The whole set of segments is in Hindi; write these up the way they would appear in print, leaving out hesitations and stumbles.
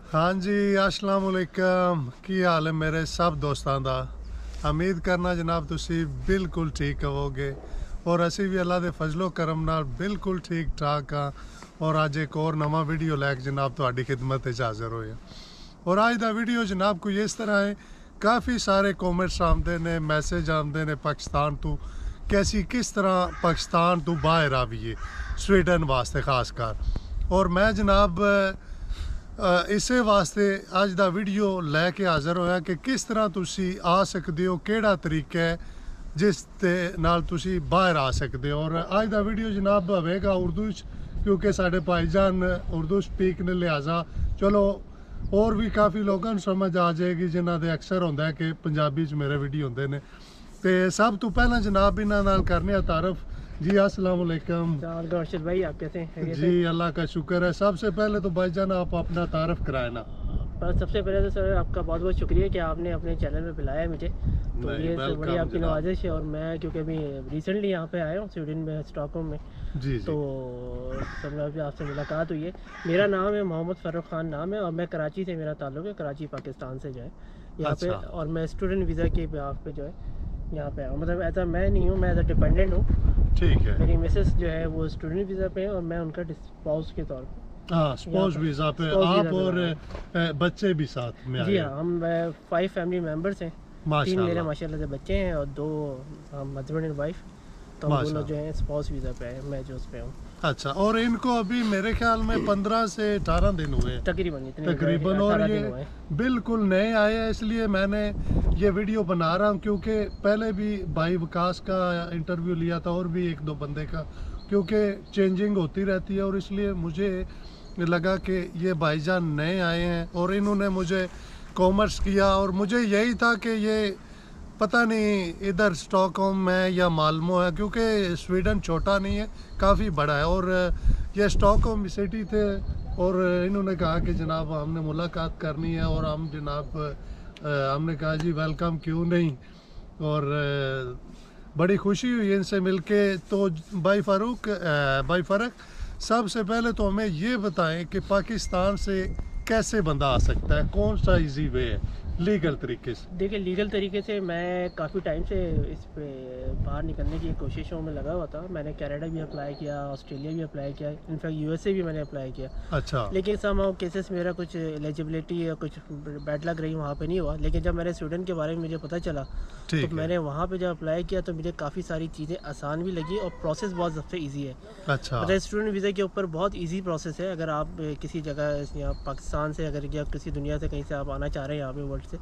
हाँ जी, अस्सलाम वालेकुम। की हाल है मेरे सब दोस्तों का। उम्मीद करना जनाब तुसी बिल्कुल ठीक होवोगे और असी भी अल्लाह के फजलो करम नाल बिल्कुल ठीक ठाक हाँ। और अज एक और नवा वीडियो लैके जनाब तुहाडी खिदमत विच हाज़र होए। और अज का वीडियो जनाब कोई इस तरह है, काफ़ी सारे कॉमेंट्स आते हैं, मैसेज आते हैं पाकिस्तान तो कैसी किस तरह पाकिस्तान तो बाहर आवीए स्वीडन वास्ते खासकर। और मैं जनाब इसे वास्ते अज का वीडियो लैके हाज़र होया कि किस तरह तुसी आ सकते हो, केड़ा तरीका है जिस दे नाल तुसी बाहर आ सकते हो। और अज का वीडियो जनाब होगा उर्दू क्योंकि साढ़े भाईजान उर्दू स्पीक ने लिहाजा चलो और भी काफ़ी लोगों को समझ आ जाएगी जिन्हों के अक्सर होंगे है कि पंजाबी च मेरे वीडियो होंगे ने। तो सब तो पहला जनाब इन्हों नाल करने तारफ। जी अस्सलाम वालेकुम। अर्शद भाई, आप कैसे हैं? जी अल्लाह का शुक्र है। सबसे पहले तो भाईजान आप अपना तारफ़ कराए ना। पर सबसे पहले तो सर आपका बहुत बहुत शुक्रिया कि आपने अपने चैनल में बुलाया है मुझे, तो ये सब बड़ी आपकी नवाजिश है। और मैं क्योंकि अभी रिसेंटली यहाँ पे आया हूँ स्वीडन में, स्टॉकहोम में, जी तो सब अभी आपसे मुलाकात हुई है। मेरा नाम है मोहम्मद फ़ारूक ख़ान नाम है और मैं कराची से मेरा ताल्लुक़ है, कराची पाकिस्तान से जो है यहाँ पे। और मैं स्टूडेंट वीज़ा के बिहाफ पे जो है यहाँ पे आया हूँ। मतलब ऐसा मैं नहीं हूँ, मैं एज अ डिपेंडेंट हूँ। ठीक है। मेरी मिसेस जो है वो स्टूडेंट वीज़ा पे है और मैं उनका स्पाउस के तौर पर। हाँ, स्पाउस वीज़ा पे आप और बच्चे भी साथ में आए? जी हाँ, हम 5 फैमिली मेम्बर्स हैं। 3 मेरे माशाल्लाह से बच्चे हैं और 2 हम हस्बैंड एंड वाइफ। तो हम दोनों जो हैं स्पाउस वीज़ा पे आए, मैं जो उस पे हूँ। अच्छा, और इनको अभी मेरे ख्याल में 15 से 18 दिन हुए तकरीबन। और ये बिल्कुल नए आए हैं, इसलिए मैंने ये वीडियो बना रहा हूँ क्योंकि पहले भी भाई विकास का इंटरव्यू लिया था और भी 1-2 बंदे का, क्योंकि चेंजिंग होती रहती है। और इसलिए मुझे लगा कि ये भाईजान नए आए हैं और इन्होंने मुझे कॉमर्स किया और मुझे यही था कि ये पता नहीं इधर स्टॉकहोम में या माल्मो है, क्योंकि स्वीडन छोटा नहीं है, काफ़ी बड़ा है। और ये स्टॉकहोम सिटी थे और इन्होंने कहा कि जनाब हमने मुलाकात करनी है और हम जनाब हमने कहा जी वेलकम, क्यों नहीं। और बड़ी खुशी हुई इनसे मिलके। तो भाई फ़ारूक, सबसे पहले तो हमें ये बताएं कि पाकिस्तान से कैसे बंदा आ सकता है, कौन सा इजी वे है लीगल तरीके से? देखिए, लीगल तरीके से मैं काफ़ी टाइम से इस पे बाहर निकलने की कोशिशों में लगा हुआ था। मैंने कनाडा भी अप्लाई किया, ऑस्ट्रेलिया भी अप्लाई किया, इनफैक्ट यूएसए भी मैंने अप्लाई किया। अच्छा। लेकिन समहाउ केसेस मेरा कुछ एलिजिबिलिटी या कुछ बैड लग रही वहाँ पे नहीं हुआ। लेकिन जब मैंने स्टूडेंट के बारे में मुझे पता चला तो मैंने वहाँ पे जब अप्लाई किया तो मुझे काफ़ी सारी चीज़ें आसान भी लगी और प्रोसेस बहुत सबसे ईजी है। अच्छा। मतलब स्टूडेंट वीज़ा के ऊपर बहुत ईजी प्रोसेस है। अगर आप किसी जगह यहाँ पाकिस्तान से अगर या किसी दुनिया से कहीं से आप आना चाह रहे हैं यहाँ पे वर्ल्ड से,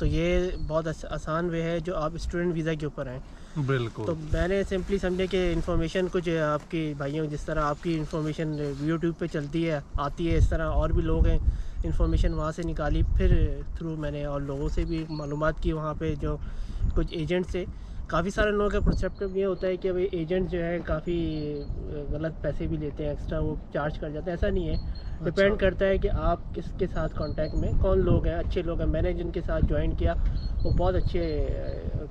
तो ये बहुत आसान वे है जो आप स्टूडेंट वीज़ा के ऊपर आएँ। बिल्कुल। तो मैंने सिंपली समझे कि इन्फॉर्मेशन कुछ आपकी भाइयों जिस तरह आपकी इन्फॉर्मेशन यूट्यूब पे चलती है आती है, इस तरह और भी लोग हैं, इन्फॉर्मेशन वहाँ से निकाली। फिर थ्रू मैंने और लोगों से भी मालूमात की, वहाँ पे जो कुछ एजेंट से। काफ़ी सारे लोगों का परसेप्टिव ये होता है कि भाई एजेंट जो है काफ़ी गलत पैसे भी लेते हैं, एक्स्ट्रा वो चार्ज कर जाते हैं। ऐसा नहीं है, डिपेंड करता है कि आप किसके साथ कांटेक्ट में कौन लोग हैं, अच्छे लोग हैं। मैंने जिनके साथ ज्वाइन किया वो बहुत अच्छे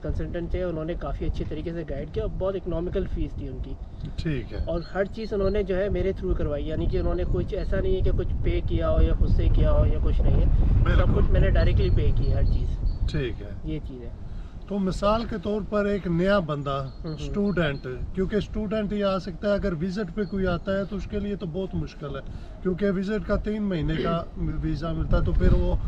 कंसल्टेंट थे, उन्होंने काफ़ी अच्छे तरीके से गाइड किया और बहुत इकोनॉमिकल फ़ीस थी उनकी। ठीक है। और हर चीज़ उन्होंने जो है मेरे थ्रू करवाई, यानी कि उन्होंने कुछ ऐसा नहीं है कि कुछ पे किया हो या खुद से किया हो या कुछ नहीं है, सब कुछ मैंने डायरेक्टली पे की हर चीज़। ठीक है, ये चीज़ है। तो मिसाल के तौर पर एक नया बंदा स्टूडेंट, क्योंकि स्टूडेंट ही आ सकता है, अगर विज़िट पे कोई आता है तो उसके लिए तो बहुत मुश्किल है, क्योंकि विज़िट का 3 महीने का वीज़ा मिलता है, तो फिर वो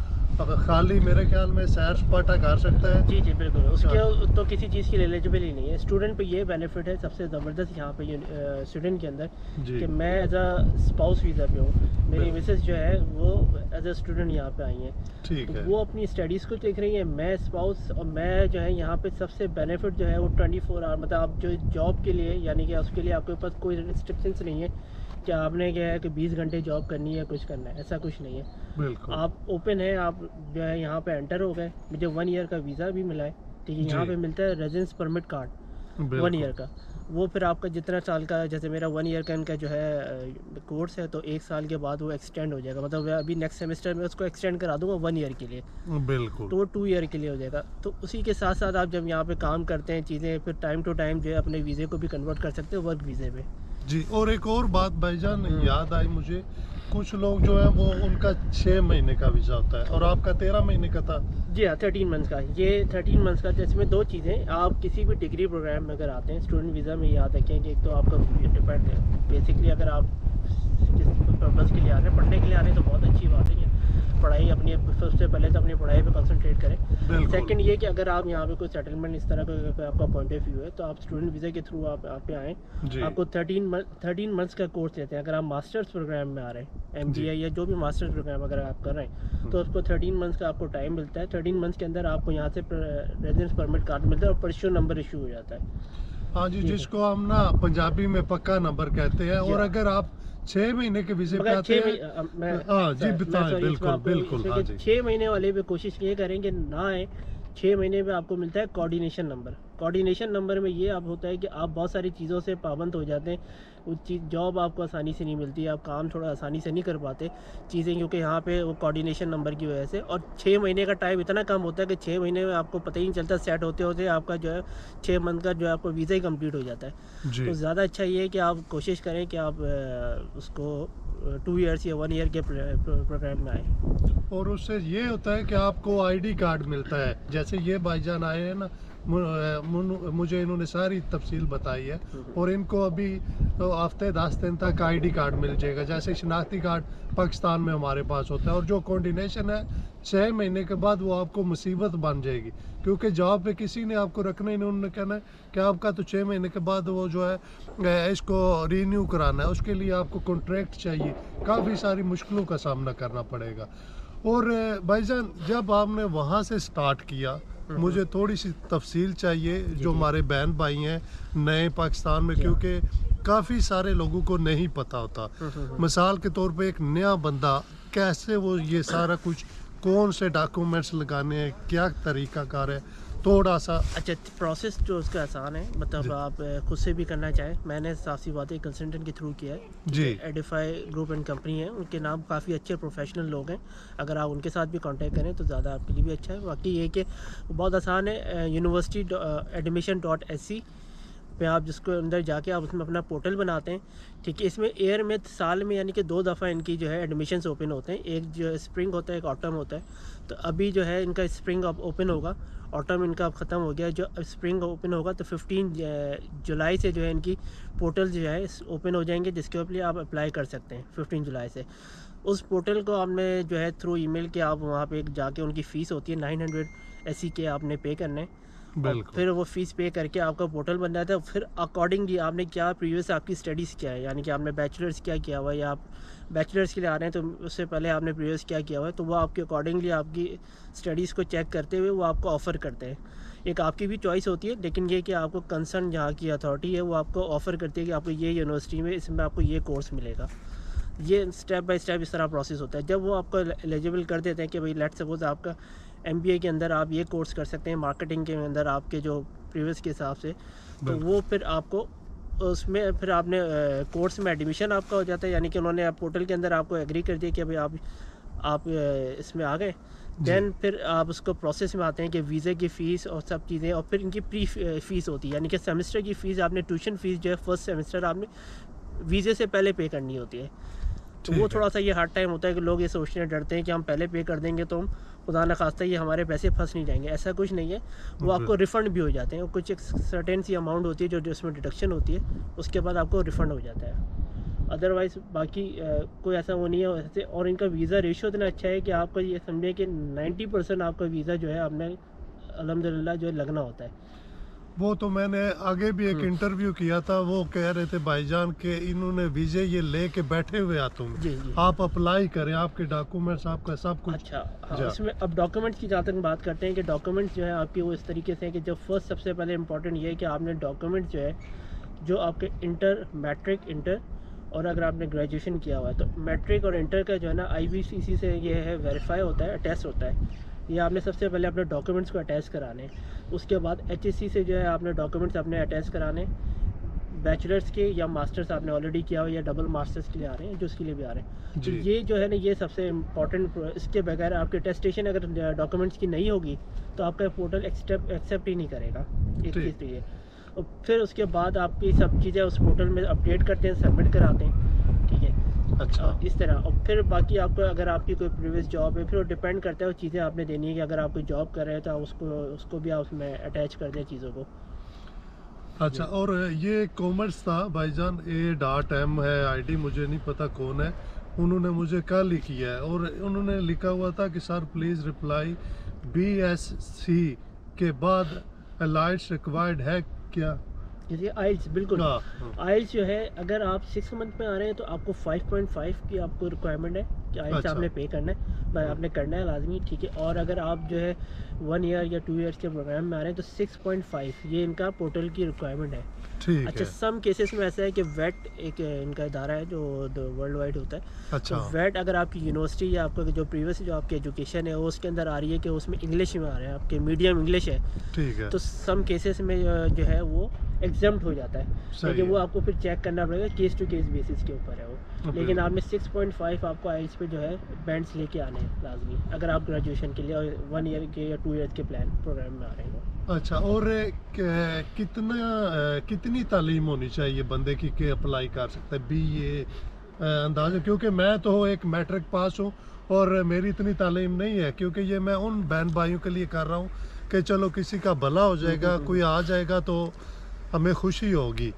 खाली मेरे ख्याल में सैर सपाटा कर सकता है। जी जी बिल्कुल, उसके तो किसी चीज़ की एलिजिबल ही नहीं है। स्टूडेंट पे ये बेनिफिट है सबसे ज़बरदस्त यहाँ पे स्टूडेंट के अंदर कि मैं एज अ स्पाउस वीज़ा पे हूँ, मेरी मिसेस जो है वो एज अ स्टूडेंट यहाँ पे आई हैं। ठीक है। वो अपनी स्टडीज़ को देख रही है, मैं स्पाउस, और मैं जो है यहाँ पे सबसे बेनिफिट जो है वो 24 आवर, मतलब आप जो जॉब के लिए, यानी कि उसके लिए आपके पास कोई रिस्ट्रिक्शंस नहीं है कि आपने क्या है कि 20 घंटे जॉब करनी है, कुछ करना है, ऐसा कुछ नहीं है। बिल्कुल। आप ओपन है, आप जो है यहाँ पे एंटर हो गए। मुझे 1 ईयर का वीज़ा भी मिला है, ठीक है। यहाँ पे मिलता है रेजिडेंस परमिट कार्ड 1 ईयर का। वो फिर आपका जितना साल का, जैसे मेरा 1 ईयर का इनका जो है कोर्स है, तो 1 साल के बाद वो एक्सटेंड हो जाएगा। मतलब मैं अभी नेक्स्ट सेमेस्टर में उसको एक्सटेंड करा दूंगा 1 ईयर के लिए। बिल्कुल। तो वो 2 ईयर के लिए हो जाएगा। तो उसी के साथ साथ आप जब यहाँ पे काम करते हैं चीज़ें, फिर टाइम टू टाइम जो है अपने वीज़े को भी कन्वर्ट कर सकते हो वर्क वीज़े पे। जी। और एक और बात भाईजान याद आई मुझे, कुछ लोग जो है वो उनका 6 महीने का वीज़ा होता है और आपका 13 महीने का था। जी हाँ, 13 मंथ्स का। ये 13 मंथ्स का, इसमें दो चीज़ें, आप किसी भी डिग्री प्रोग्राम में अगर आते हैं स्टूडेंट वीज़ा में, याद रखें कि एक तो आपका डिपेंड है बेसिकली, अगर आप जिस पर्पज़ के लिए आ रहे हैं, पढ़ने के लिए आ रहे हैं तो बहुत अच्छी बात है कि पढ़ाई अपनी, सबसे पहले तो अपनी पढ़ाई पे कंसंट्रेट करें। सेकंड ये कि अगर आप यहाँ पे कोई सेटलमेंट इस तरह का आपका पॉइंट ऑफ व्यू है तो आप स्टूडेंट वीज़ा के थ्रू आप यहाँ पे आएँ, आपको 13 मंथ्स का कोर्स देते हैं। अगर आप मास्टर्स प्रोग्राम में आ रहे हैं, MBA या जो भी मास्टर्स प्रोग्राम अगर आप कर रहे हैं तो उसको 13 मंथ्स का आपको टाइम मिलता है। 13 मंथ्स के अंदर आपको यहाँ से रेजिडेंस परमिट कार्ड मिलता है और परस्यू नंबर इशू हो जाता है। हाँ जी, जिसको हम ना पंजाबी में पक्का नंबर कहते हैं। और अगर आप 6 महीने के वीज़े पे आते हैं, हाँ जी बताएं। बिल्कुल बिल्कुल, हाँ जी। 6 महीने वाले पे कोशिश ये करेंगे ना आए। 6 महीने में आपको मिलता है कोऑर्डिनेशन नंबर। कोऑर्डिनेशन नंबर में ये आप होता है कि आप बहुत सारी चीज़ों से पाबंद हो जाते हैं। वो चीज़, जॉब आपको आसानी से नहीं मिलती, आप काम थोड़ा आसानी से नहीं कर पाते चीज़ें, क्योंकि यहाँ पे वो कोऑर्डिनेशन नंबर की वजह से। और 6 महीने का टाइम इतना कम होता है कि 6 महीने में आपको पता ही नहीं चलता, सेट होते होते आपका जो है 6 मंथ का जो है आपको वीज़ा ही कंप्लीट हो जाता है। जी। तो ज़्यादा अच्छा ये है कि आप कोशिश करें कि आप उसको 2 ईयर्स या 1 ईयर के प्रोग्राम में आए। और उससे ये होता है कि आपको ID कार्ड मिलता है। जैसे ये भाईजान आए हैं ना, मुझे इन्होंने सारी तफसील बताई है और इनको अभी तो हफ्ते 10 दिन तक ID कार्ड मिल जाएगा। जैसे शनाख्ती कार्ड पाकिस्तान में हमारे पास होता है, और जो कोऑर्डिनेशन है 6 महीने के बाद वो आपको मुसीबत बन जाएगी, क्योंकि जॉब पे किसी ने आपको रखना ही नहीं। उन्होंने कहना है कि आपका तो 6 महीने के बाद वो जो है इसको रीन्यू कराना है, उसके लिए आपको कॉन्ट्रैक्ट चाहिए, काफ़ी सारी मुश्किलों का सामना करना पड़ेगा। और भाईजान जब आपने वहाँ से स्टार्ट किया, मुझे थोड़ी सी तफसील चाहिए, जो हमारे बहन भाई हैं नए पाकिस्तान में, क्योंकि काफ़ी सारे लोगों को नहीं पता होता। मिसाल के तौर पे एक नया बंदा कैसे वो ये सारा कुछ, कौन से डॉक्यूमेंट्स लगाने हैं, क्या तरीका कार है, थोड़ा सा। अच्छा, प्रोसेस जो उसका आसान है, मतलब आप खुद से भी करना चाहें। मैंने साफ सी बात है कंसल्टेंट के थ्रू किया है जी। एडिफाई ग्रुप एंड कंपनी है, उनके नाम काफ़ी अच्छे प्रोफेशनल लोग हैं। अगर आप उनके साथ भी कांटेक्ट करें तो ज़्यादा आपके लिए भी अच्छा है। बाकी ये कि बहुत आसान है। university.admission.sc पे आप जिसको अंदर जाके आप उसमें अपना पोर्टल बनाते हैं, ठीक है। इसमें एयर में साल में यानी कि 2 दफ़ा इनकी जो है एडमिशन्स ओपन होते हैं। एक जो स्प्रिंग होता है, एक ऑटम होता है। तो अभी जो है इनका स्प्रिंग अब ओपन होगा, ऑटम इनका अब ख़त्म हो गया। जो स्प्रिंग ओपन होगा तो 15 जुलाई से जो है इनकी पोर्टल जो है ओपन हो जाएंगे, जिसके ऊपर आप अप्लाई कर सकते हैं 15 जुलाई से। उस पोर्टल को आपने जो है थ्रू ईमेल के आप वहाँ पे जाके, उनकी फ़ीस होती है 900 SC के आपने पे करने, फिर वो फ़ीस पे करके आपका पोर्टल बन जाता है। फिर अकॉर्डिंगली आपने क्या प्रीवियस आपकी स्टडीज़ क्या है, यानी कि आपने बैचलर्स क्या किया हुआ है, या आप बैचलर्स के लिए आ रहे हैं तो उससे पहले आपने प्रीवियस क्या किया हुआ है, तो वो आपके अकॉर्डिंगली आपकी स्टडीज़ को चेक करते हुए वो आपको ऑफ़र करते हैं। एक आपकी भी चॉइस होती है, लेकिन ये कि आपको कंसर्न जहाँ की अथॉरिटी है वो आपको ऑफ़र करती है कि आपको ये यूनिवर्सिटी में इसमें आपको ये कोर्स मिलेगा। ये स्टेप बाय स्टेप इस तरह प्रोसेस होता है। जब वो आपको एलिजिबल कर देते हैं कि भाई लेट्स सपोज आपका MBA के अंदर आप ये कोर्स कर सकते हैं, मार्केटिंग के अंदर आपके जो प्रीवियस के हिसाब से, तो वो फिर आपको उसमें फिर आपने कोर्स में एडमिशन आपका हो जाता है। यानी कि उन्होंने आप पोर्टल के अंदर आपको एग्री कर दिया कि भाई आप इसमें आ गए। देन फिर आप उसको प्रोसेस में आते हैं कि वीज़े की फ़ीस और सब चीज़ें, और फिर इनकी प्री फ़ीस होती है, यानी कि सेमेस्टर की फ़ीस आपने, ट्यूशन फ़ीस जो है फर्स्ट सेमेस्टर आपने वीज़े से पहले पे करनी होती है। तो वो थोड़ा सा ये हार्ड टाइम होता है कि लोग ये सोचते हैं, डरते हैं कि हम पहले पे कर देंगे तो हम खुदा न खास्ता ये हमारे पैसे फंस नहीं जाएंगे। ऐसा कुछ नहीं है, वो आपको रिफ़ंड भी हो जाते हैं। कुछ एक सर्टेन सी अमाउंट होती है जो जिसमें डिडक्शन होती है, उसके बाद आपको रिफ़ंड हो जाता है। अदरवाइज़ बाकी कोई ऐसा वो नहीं है वैसे। और इनका वीज़ा रेशियो इतना अच्छा है कि आपको ये समझे कि 90% आपका वीज़ा जो है आपने अल्हम्दुलिल्लाह जो है लगना होता है। वो तो मैंने आगे भी एक इंटरव्यू किया था, वो कह रहे थे भाईजान के इन्होंने वीज़े ये लेके बैठे हुए हाथों में, जी। आप अप्लाई करें, आपके डॉक्यूमेंट्स, आपका सब कुछ। अच्छा, हाँ, इसमें अब डॉक्यूमेंट्स की जहाँ तक बात करते हैं कि डॉक्यूमेंट्स जो है आपके वो इस तरीके से हैं कि जो फर्स्ट सबसे पहले इंपॉर्टेंट ये है कि आपने डॉक्यूमेंट्स जो है जो आपके इंटर, मैट्रिक, इंटर, और अगर आपने ग्रेजुएशन किया हुआ है तो मैट्रिक और इंटर का जो है ना IBCC से ये है वेरीफाई होता है, अटैच होता है। ये आपने सबसे पहले अपने डॉक्यूमेंट्स को अटैच कराने। उसके बाद HSC से जो है आपने डॉक्यूमेंट्स अपने अटैच कराने। बैचलर्स के या मास्टर्स आपने ऑलरेडी किया हो या डबल मास्टर्स के लिए आ रहे हैं, जो उसके लिए भी आ रहे हैं, तो ये जो है ना ये सबसे इम्पॉर्टेंट। इसके बगैर आपके टेस्टेशन अगर डॉक्यूमेंट्स की नहीं होगी तो आपका पोर्टल एक्सेप्ट ही नहीं करेगा। एक चीज़ तो ये। और फिर उसके बाद आपकी सब चीज़ें उस पोर्टल में अपडेट करते हैं, सबमिट कराते हैं, ठीक है। अच्छा इस तरह। और फिर बाकी आपको अगर आपकी कोई प्रीवियस जॉब है, फिर वो डिपेंड करता है, वो चीज़ें आपने देनी है कि अगर आप कोई जॉब कर रहे हैं तो आप उसको भी आप उसमें अटैच कर दें चीज़ों को। अच्छा। और ये कॉमर्स था भाईजान, A.M है आईडी, मुझे नहीं पता कौन है, उन्होंने मुझे कल ही किया है और उन्होंने लिखा हुआ था कि सर प्लीज़ रिप्लाई BSc के बाद अलाइट्स रिक्वायर्ड है क्या? जैसे आइल्स, बिल्कुल। हाँ, आइल्स जो है, अगर आप 6 मंथ में आ रहे हैं तो आपको 5.5 की आपको रिक्वायरमेंट है कि आइल्स अच्छा। आपने पे करना है, भाई आपने करना है लाजमी, ठीक है। और अगर आप जो है 1 ईयर या 2 ईयर्स के प्रोग्राम में आ रहे हैं तो 6.5 ये इनका पोर्टल की रिक्वायरमेंट है। ठीक अच्छा, है। सम केसेस में ऐसा है कि वेट एक इनका इदारा है जो वर्ल्ड वाइड होता है। अच्छा। तो वेट अगर आपकी यूनिवर्सिटी या आपका जो प्रीवियस जो आपकी एजुकेशन है वो उसके अंदर आ रही है कि उसमें इंग्लिश में आ रहे हैं, आपके मीडियम इंग्लिश है, ठीक है। तो सम केसेस में जो है वो एग्जाम्प्ट हो जाता है, सही लेकिन वो है। आपको फिर चेक करना पड़ेगा, केस टू केस बेसिस के ऊपर है वो। लेकिन बिल्कुल। आपने 6.5 आपको आइल्स पे जो है बैंड्स लेके आने हैं लाजमी, अगर आप ग्रेजुएशन के लिए और 1 ईयर के या 2 ईयर के प्रोग्राम में आ रहे हैं। अच्छा। और कितनी तालीम होनी चाहिए बंदे की कि अप्लाई कर सकता है BA अंदाज़ा? क्योंकि मैं तो एक मैट्रिक पास हूँ और मेरी इतनी तालीम नहीं है, क्योंकि ये मैं उन बहन भाइयों के लिए कर रहा हूँ कि चलो किसी का भला हो जाएगा, कोई आ जाएगा तो हमें खुशी होगी।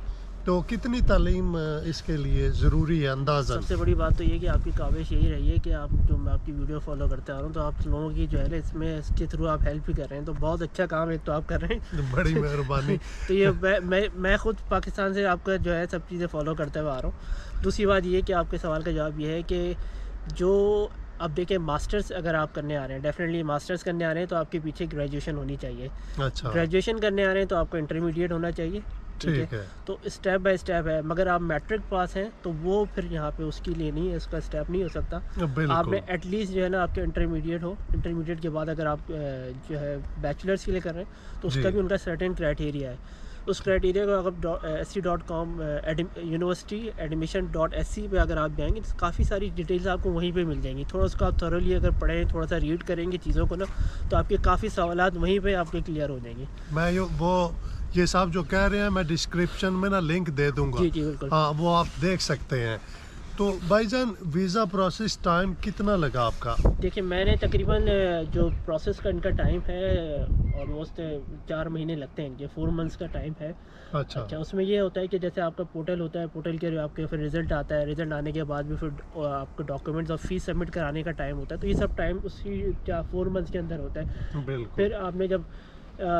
तो कितनी तालीम इसके लिए ज़रूरी है अंदाज़ा? सबसे बड़ी बात तो ये कि आपकी काविश यही रही है कि आप जो मैं आपकी वीडियो फॉलो करते आ रहा हूँ, तो आप लोगों की जो है ना इसमें इसके थ्रू आप हेल्प भी कर रहे हैं, तो बहुत अच्छा काम है तो आप कर रहे हैं। बड़ी मेहरबानी। तो ये मैं खुद पाकिस्तान से आपका जो है सब चीज़ें फॉलो करते हुए आ रहा हूँ। दूसरी बात ये कि आपके सवाल का जवाब ये है कि जो अब देखिए मास्टर्स अगर आप करने आ रहे हैं, डेफिनेटली मास्टर्स करने आ रहे हैं तो आपके पीछे ग्रेजुएशन होनी चाहिए। अच्छा। ग्रेजुएशन करने आ रहे हैं तो आपको इंटरमीडिएट होना चाहिए, ठीक है। तो स्टेप बाय स्टेप है। मगर आप मैट्रिक पास हैं तो वो फिर यहाँ पे उसके लिए नहीं है, उसका स्टेप नहीं हो सकता। बिल्कुल। आपने एटलीस्ट जो है ना आपके इंटरमीडिएट हो, इंटरमीडिएट के बाद अगर आप जो है बैचलर्स के लिए कर रहे हैं तो उसका जी। भी उनका सर्टेन क्राइटेरिया है। उस क्राइटेरिया को अगर SC.com यूनिवर्सिटी admission.sc पे अगर आप जाएंगे तो काफ़ी सारी डिटेल्स आपको वहीं पे मिल जाएंगी। थोड़ा उसका आप थॉरोली अगर पढ़ें, थोड़ा सा रीड करेंगे चीज़ों को ना, तो आपके काफ़ी सवालात वहीं पे आपके क्लियर हो जाएंगे। मैं ये सब जो कह रहे हैं मैं डिस्क्रिप्शन में ना लिंक दे दूंगा। जी जी बिल्कुल। हाँ, वो आप देख सकते हैं। तो भाईजान वीज़ा प्रोसेस टाइम कितना लगा आपका? देखिए मैंने तकरीबन जो प्रोसेस का इनका टाइम है ऑलमोस्ट 4 महीने लगते हैं, इनके 4 मंथ्स का टाइम है। अच्छा। अच्छा, उसमें ये होता है कि जैसे आपका पोर्टल होता है, पोर्टल के आपके फिर रिज़ल्ट आता है, रिज़ल्ट आने के बाद भी फिर आपको डॉक्यूमेंट्स और फीस सबमिट कराने का टाइम होता है, तो ये सब टाइम उसी 4 मंथ्स के अंदर होता है। बिल्कुल। फिर आपने जब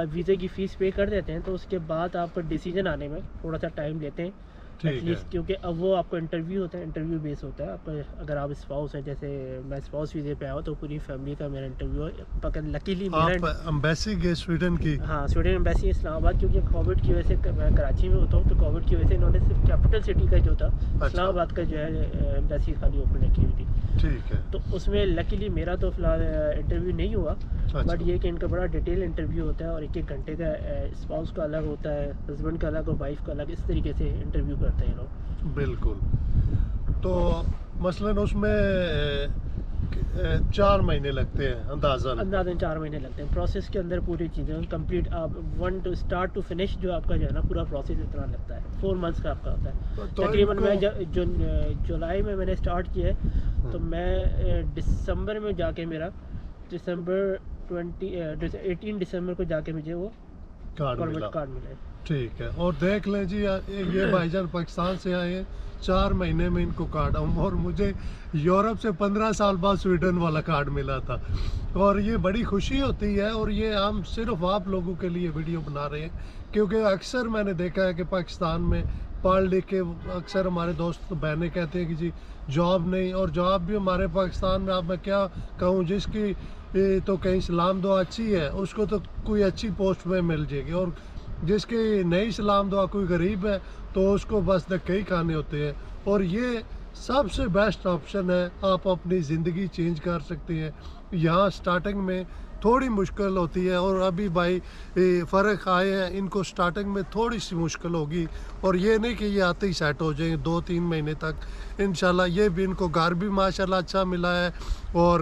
वीज़े की फ़ीस पे कर देते हैं तो उसके बाद आपको डिसीजन आने में थोड़ा सा टाइम लेते हैं ठीक है। एटलीस्ट, क्योंकि अब वो आपका इंटरव्यू होता है, इंटरव्यू बेस होता है आपका। अगर आप स्पाउस हैं, जैसे मैं स्पाउस वीज़े पे आया हूँ तो पूरी फैमिली का मेरा इंटरव्यू है, पकड़ लकीली आप एम्बेसी गए स्वीडन की? हाँ, स्वीडन एम्बेसी इस्लामाबाद, क्योंकि कोविड की वजह से मैं कराची में होता हूँ, तो कोविड की वजह से इन्होंने सिर्फ कैपिटल सिटी का जो था इस्लामाबाद का जो है एम्बेसी खाली ओपन रखी हुई थी। ठीक है। तो उसमें लकीली मेरा तो फिलहाल इंटरव्यू नहीं हुआ, अच्छा। बट ये कि इनका बड़ा डिटेल इंटरव्यू होता है और 1-1 घंटे का, स्पाउस का अलग होता है, हस्बैंड का अलग और वाइफ का अलग, इस तरीके से इंटरव्यू करते हैं लोग। बिल्कुल। तो मसलन उसमें 4 महीने लगते हैं अंदाज़न? अंदाज़न 4 महीने लगते हैं प्रोसेस के अंदर, पूरी चीज़ें कंप्लीट आप one to start to finish जो आपका जो है ना पूरा प्रोसेस इतना लगता है। 4 मंथ्स का आपका होता है। तो तकरीबन मैं इनको- जुलाई में मैंने स्टार्ट किया है, तो मैं दिसंबर में जाके मेरा दिसंबर 18 दिसंबर को जाके मुझे वो कार्ड मिला। गवर्नमेंट कार्ड मिला है। ठीक है। और देख लें जी, ये भाईजान पाकिस्तान से आए हैं, 4 महीने में इनको कार्ड, और मुझे यूरोप से 15 साल बाद स्वीडन वाला कार्ड मिला था, और ये बड़ी खुशी होती है। और ये हम सिर्फ आप लोगों के लिए वीडियो बना रहे हैं, क्योंकि अक्सर मैंने देखा है कि पाकिस्तान में पढ़ लिख के अक्सर हमारे दोस्त बहनें कहते हैं कि जी जॉब नहीं, और जॉब भी हमारे पाकिस्तान में, अब मैं क्या कहूँ, जिसकी तो कहीं सलाम दुआ अच्छी है उसको तो कोई अच्छी पोस्ट में मिल जाएगी, और जिसकी नहीं सलाम दुआ कोई गरीब है तो उसको बस धक्के ही खाने होते हैं। और ये सबसे बेस्ट ऑप्शन है, आप अपनी ज़िंदगी चेंज कर सकते हैं। यहाँ स्टार्टिंग में थोड़ी मुश्किल होती है, और अभी भाई फ़र्क आए हैं, इनको स्टार्टिंग में थोड़ी सी मुश्किल होगी, और ये नहीं कि ये आते ही सेट हो जाएंगे 2-3 महीने तक। इंशाल्लाह ये भी, इनको घर भी माशाल्लाह अच्छा मिला है, और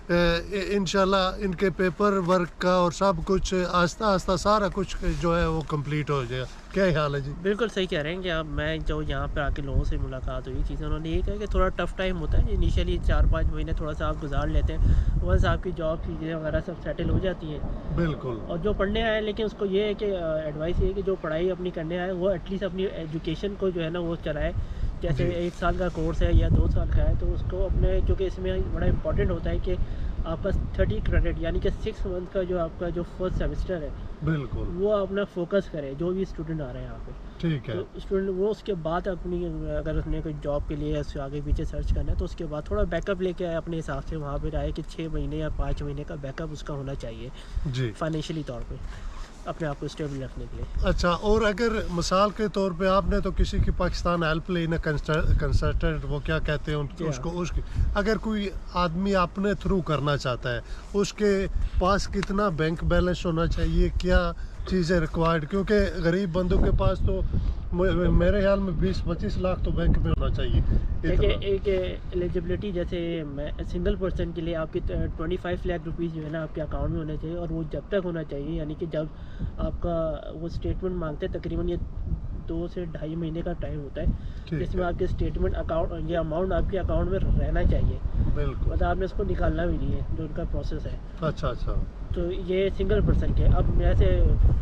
इंशाल्लाह इनके पेपर वर्क का और सब कुछ आस्ता आस्ता सारा कुछ जो है वो कंप्लीट हो जाएगा। क्या ख्याल है जी? बिल्कुल सही कह रहे हैं कि अब मैं जो यहाँ पे आके लोगों से मुलाकात हुई चीज़ें, उन्होंने ये कहा कि थोड़ा टफ़ टाइम होता है इनिशियली 4-5 महीने थोड़ा सा आप गुजार लेते हैं, वंस आपकी जॉब चीज़ें वगैरह सब सेटल हो जाती हैं। बिल्कुल। और जो पढ़ने आए लेकिन उसको ये है कि एडवाइस ये है कि जो पढ़ाई अपनी करने आए वो एटलीस्ट अपनी एजुकेशन को जो है ना वो चलाए। जैसे जी। 1 साल का कोर्स है या 2 साल का है तो उसको अपने, क्योंकि इसमें बड़ा इंपॉर्टेंट होता है कि आपका 30 क्रेडिट यानी कि 6 मंथ का जो आपका जो फर्स्ट सेमेस्टर है बिल्कुल। वो अपना फोकस करे जो भी स्टूडेंट आ रहे हैं यहाँ पे। ठीक है। तो स्टूडेंट वो उसके बाद अपनी, अगर उसने कोई जॉब के लिए उससे आगे पीछे सर्च करना है तो उसके बाद थोड़ा बैकअप लेके आए अपने हिसाब से, वहाँ पे आए कि 6 महीने या 5 महीने का बैकअप उसका होना चाहिए जी। फाइनेंशियली तौर पे अपने आप को स्टेबल रखने के लिए। अच्छा, और अगर मिसाल के तौर पे आपने तो किसी की पाकिस्तान हेल्पलाइन कंसल्टेंट वो क्या कहते हैं जी उसको, उसकी अगर कोई आदमी अपने थ्रू करना चाहता है उसके पास कितना बैंक बैलेंस होना चाहिए, क्या चीज़ें रिक्वायर्ड? क्योंकि गरीब बंदों के पास तो मेरे ख्याल में 20-25 लाख तो बैंक में होना चाहिए। देखिए इतना। एक एलिजिबिलिटी जैसे मैं सिंगल पर्सन के लिए आपकी 25 लाख रुपीज़ जो है ना आपके अकाउंट में होने चाहिए, और वो जब तक होना चाहिए यानी कि जब आपका वो स्टेटमेंट मांगते हैं तकरीबन ये 2 से ढाई महीने का टाइम होता है ठीक जिसमें है। आपके स्टेटमेंट अकाउंट ये अमाउंट आपके अकाउंट में रहना चाहिए, बिल्कुल। मतलब आपने इसको निकालना भी नहीं है जो उनका प्रोसेस है। अच्छा अच्छा। तो ये सिंगल पर्सन के, अब जैसे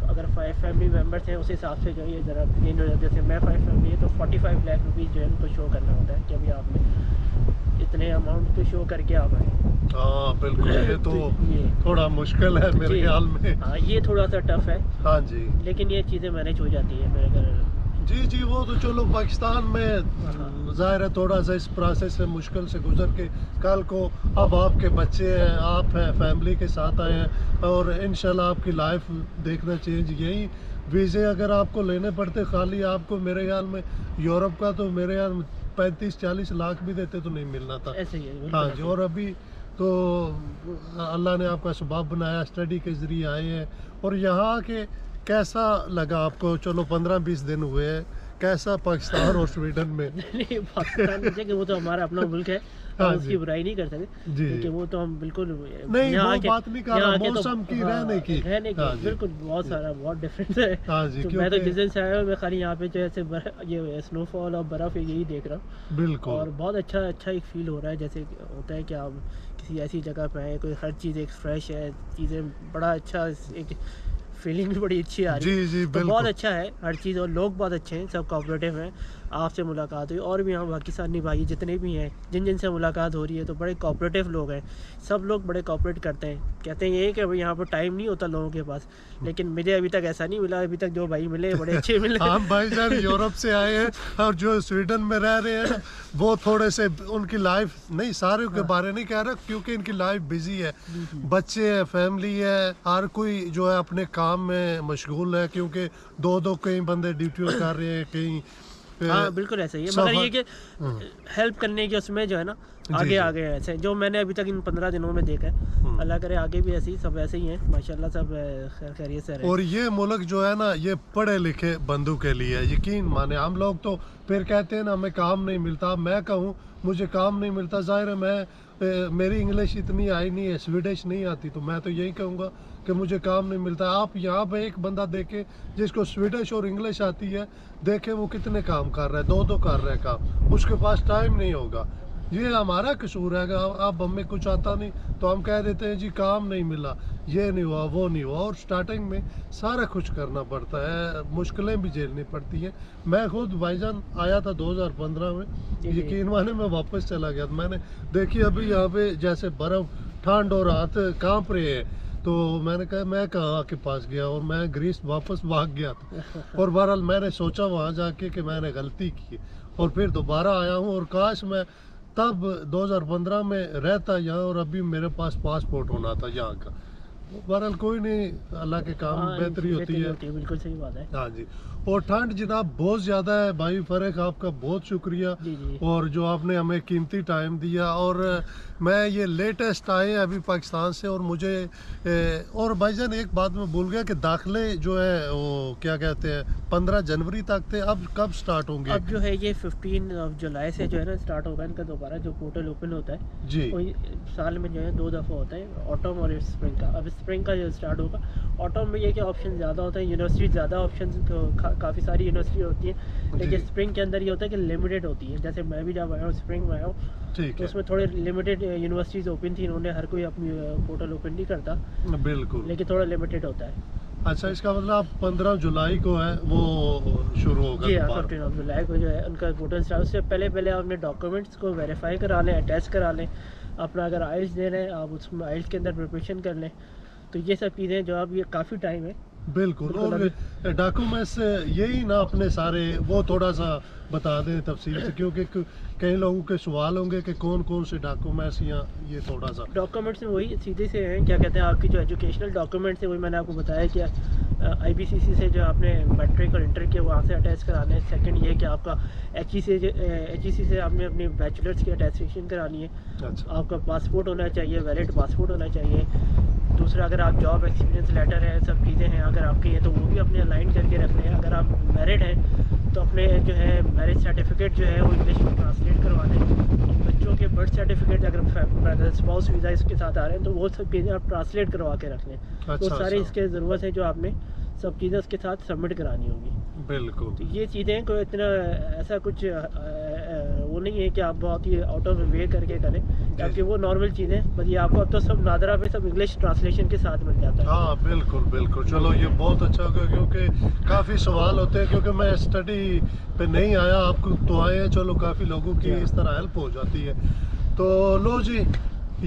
अगर 5 फैमिली मेम्बर्स हैं उस हिसाब से जो ये ज़रा चेंज हो जाता है। जैसे मैं 5 फैमिली है तो 45 लाख रुपीज़ जो है उनको शो करना होता है कि अभी आपने इतने अमाउंट को शो करके आप आए। हाँ बिल्कुल, ये तो ये थोड़ा मुश्किल है मेरे जी। ख्याल में। हाँ ये थोड़ा सा टफ है हाँ जी। लेकिन ये चीज़ें मैनेज हो जाती है मेरे घर। जी जी, वो तो चलो पाकिस्तान में हाँ। ज़ाहिर है थोड़ा सा इस प्रोसेस से मुश्किल से गुजर के कल को अब आपके बच्चे हैं, आप हैं, फैमिली के साथ आए हैं और इंशाल्लाह आपकी लाइफ देखना चेंज। यही वीज़े अगर आपको लेने पड़ते खाली आपको, मेरे ख्याल में यूरोप का तो मेरे ख्याल में 35-40 लाख भी देते तो नहीं मिलना था। ऐसे ही है बिल्कुल हाँ ऐसे जी। ही। और अभी तो अल्लाह ने आपका सबब बनाया, स्टडी के ज़रिए आए हैं। और यहाँ के कैसा लगा आपको? चलो 15-20 दिन हुए हैं, कैसा पाकिस्तान और स्वीडन में? नहीं पाकिस्तान में कि वो तो हमारा अपना मुल्क है, हाँ हम उसकी जी। बुराई नहीं कर सकते जी। क्योंकि वो तो हम बिल्कुल नहीं, यहाँ वो आके- बात नहीं कर यहाँ रहा, आके तो- मौसम की, हाँ, रहने की। रहने की हाँ जी। बिल्कुल बहुत सारा बहुत डिफरेंस है। हाँ जी, तो मैं तो क्योंकि जिस दिन से आया हूँ मैं खाली यहाँ पे जो ऐसे ये स्नोफॉल और बर्फ़ यही देख रहा हूँ और बिल्कुल। बहुत अच्छा एक फील हो रहा है। जैसे होता है कि आप किसी ऐसी जगह पे आए, कोई हर चीज़ एक फ्रेश है, चीज़ें बड़ा अच्छा, एक फीलिंग भी बड़ी अच्छी आ रही है। जी जी तो बहुत बिल्कुल। अच्छा है हर चीज़ और लोग बहुत अच्छे हैं, सब कोऑपरेटिव हैं। आपसे मुलाकात हुई और भी यहाँ पाकिस्तानी भाई जितने भी हैं जिन से मुलाकात हो रही है तो बड़े कोऑपरेटिव लोग हैं, सब लोग बड़े कोऑपरेट करते हैं। कहते हैं ये कि भाई यहाँ पर टाइम नहीं होता लोगों के पास, लेकिन मुझे अभी तक ऐसा नहीं मिला। अभी तक जो भाई मिले बड़े अच्छे मिले। हम भाईजान यूरोप से आए हैं और जो स्वीडन में रह रहे हैं वो थोड़े से उनकी लाइफ नहीं, सारे के बारे नहीं कह रहा क्योंकि इनकी लाइफ बिजी है, बच्चे हैं, फैमिली है, हर कोई जो है अपने काम में मशगूल है क्योंकि दो कई बंदे ड्यूटी कर रहे हैं, कहीं हाँ बिल्कुल ऐसा ही है, सफर- मगर ये कि हेल्प करने के उसमें जो है ना आगे जी। आगे है ऐसे जो मैंने अभी तक इन 15 दिनों में देखा है। अल्लाह करे आगे भी ऐसे ही सब ऐसे ही हैं माशाल्लाह, सब खैर खैरियत से रहे। और ये मुल्क जो है ना ये पढ़े लिखे बंदों के लिए है, यकीन माने। हम लोग तो फिर कहते हैं ना हमें काम नहीं मिलता, मैं कहूँ मुझे काम नहीं मिलता, जाहिर है मैं मेरी इंग्लिश इतनी आई नहीं है, स्वीडिश नहीं आती, तो मैं तो यही कहूँगा कि मुझे काम नहीं मिलता। आप यहाँ पे एक बंदा देखे जिसको स्वीडिश और इंग्लिश आती है, देखे वो कितने काम कर रहा है, दो कर रहा है काम, उसके पास टाइम नहीं होगा। ये हमारा कसूर है, अब हमें कुछ आता नहीं तो हम कह देते हैं जी काम नहीं मिला, ये नहीं हुआ, वो नहीं हुआ। और स्टार्टिंग में सारा कुछ करना पड़ता है, मुश्किलें भी झेलनी पड़ती हैं। मैं खुद भाईजान आया था 2015 में, यकीन माने मैं वापस चला गया था। मैंने देखी अभी यहाँ पे जैसे बर्फ़, ठंड और हाथ कांप रहे हैं, तो मैंने कहा मैं कहाँ के पास गया और मैं ग्रीस वापस भाग गया था। और बहरहाल मैंने सोचा वहाँ जाके कि मैंने गलती की और फिर दोबारा आया हूँ। और काश मैं तब 2015 में रहता यहाँ और अभी मेरे पास पासपोर्ट होना था यहाँ का। बहरहाल कोई नहीं, अल्लाह के काम हाँ, बेहतरी होती है। बिल्कुल सही बात है। हाँ जी। और ठंड जनाब बहुत ज़्यादा है भाई फ़र्क, आपका बहुत शुक्रिया। जी जी और जो आपने हमें कीमती टाइम दिया। और मैं ये लेटेस्ट आए हैं अभी पाकिस्तान से, और मुझे और भाईजान एक बात मैं भूल गया कि दाखिले जो है वो क्या कहते हैं 15 जनवरी तक थे, अब कब स्टार्ट होंगे? अब जो है ये 15 जुलाई से जो है ना स्टार्ट होगा इनका दोबारा जो पोर्टल ओपन होता है जी। कोई साल में जो है 2 दफ़ा होता है, ऑटम और स्प्रिंग का। अब स्प्रिंग का जो स्टार्ट होगा, ऑटम में ये कि ऑप्शन ज़्यादा होता है, यूनिवर्सिटी ज़्यादा ऑप्शन तो काफ़ी सारी यूनिवर्सिटी होती है, लेकिन जी। स्प्रिंग के अंदर ये होता है कि लिमिटेड होती है। जैसे मैं भी जब आया हूँ स्प्रिंग में आया हूँ ठीक तो है, उसमें थोड़े लिमिटेड यूनिवर्सिटीज़ ओपन थी, इन्होंने हर कोई अपनी पोर्टल ओपन नहीं करता, बिल्कुल। लेकिन थोड़ा लिमिटेड होता है। अच्छा, इसका मतलब आप 15 जुलाई को है वो शुरू होगा जी हाँ, दोबारा? 15 जुलाई को जो है उनका पोर्टल स्टार्ट। उससे पहले अपने डॉक्यूमेंट्स को वेरीफाई करा लें, अटैच करा लें अपना। अगर आइल्स दे रहे हैं आप उसमें आइल्स के अंदर प्रिपरेशन कर लें, तो ये सब चीज़ें जो अब ये काफ़ी टाइम है। बिल्कुल। बिल्कुल, और डॉक्यूमेंट्स यही ना अपने सारे, वो थोड़ा सा बता दें तफसील से, क्योंकि कई लोगों के सवाल होंगे कि कौन कौन से डॉक्यूमेंट्स, या ये थोड़ा सा। डॉक्यूमेंट्स में वही सीधे से हैं, क्या कहते हैं, आपकी जो एजुकेशनल डॉक्यूमेंट्स है वही मैंने आपको बताया कि IBCC से जो आपने मैट्रिक और इंटर किया वहाँ से अटैच कराना है। सेकंड ये कि आपका HEC से आपने अपनी बैचलर्स की अटैस्टेशन करानी है। अच्छा। आपका पासपोर्ट होना चाहिए, वैलिड पासपोर्ट होना चाहिए। दूसरा, अगर आप जॉब एक्सपीरियंस लेटर है, सब चीज़ें हैं अगर आपकी हैं तो वो भी अपने अलाइन करके रखने हैं। अगर आप मैरिड हैं तो अपने जो है मैरिज सर्टिफिकेट जो है वो इंग्लिश में ट्रांसलेट करवा दें। बच्चों के बर्थ सर्टिफिकेट अगर स्पाउस वीज़ा इसके साथ आ रहे हैं तो वो सब चीज़ें आप ट्रांसलेट करवा के रख लें। अच्छा, वो सारी अच्छा। इसके ज़रूरत है जो आपने सब चीज़ें उसके साथ सबमिट करानी होगी। बिल्कुल। तो ये चीज़ें कोई इतना ऐसा कुछ वो नहीं है कि आप बहुत ही आउट ऑफ वे करके करें, क्योंकि वो नॉर्मल चीज़ें बस ये आपको अब तो सब नादरा पे सब इंग्लिश ट्रांसलेशन के साथ मिल जाता है। हाँ बिल्कुल बिल्कुल। चलो ये बहुत अच्छा होगा, क्योंकि काफ़ी सवाल होते हैं, क्योंकि मैं स्टडी पे नहीं आया, आपको तो आए हैं, चलो काफ़ी लोगों की इस तरह हेल्प हो जाती है। तो लो जी,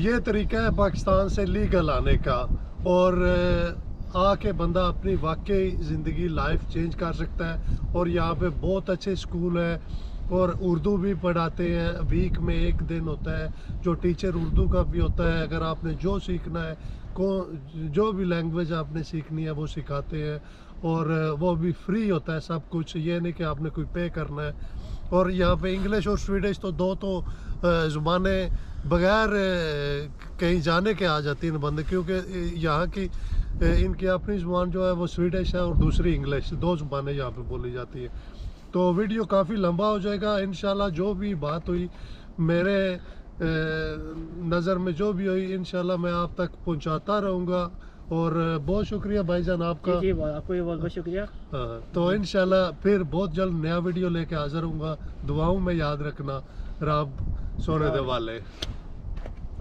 ये तरीका है पाकिस्तान से लीगल आने का, और आके बंदा अपनी वाकई ज़िंदगी लाइफ चेंज कर सकता है। और यहाँ पे बहुत अच्छे स्कूल हैं, और उर्दू भी पढ़ाते हैं, वीक में एक दिन होता है जो टीचर उर्दू का भी होता है। अगर आपने जो सीखना है, जो भी लैंग्वेज आपने सीखनी है वो सिखाते हैं, और वो भी फ्री होता है सब कुछ, ये नहीं कि आपने कोई पे करना है। और यहाँ पे इंग्लिश और स्वीडिश तो दो तो ज़ुबानें बगैर कहीं जाने के आ जाती हैं बंदे, क्योंकि यहाँ की इनकी अपनी ज़ुबान जो है वो स्वीडिश है, और दूसरी इंग्लिश, दो ज़ुबानें यहाँ पे बोली जाती है। तो वीडियो काफ़ी लंबा हो जाएगा इंशाल्लाह। जो भी बात हुई मेरे नज़र में, जो भी हुई इंशाल्लाह मैं आप तक पहुंचाता रहूँगा। और बहुत शुक्रिया भाईजान आपका। जी आपको भी बहुत बहुत शुक्रिया। हाँ, तो इंशाल्लाह फिर बहुत जल्द नया वीडियो लेके हाज़िर हूँगा। दुआओं में याद रखना। रब सोने दे वाले।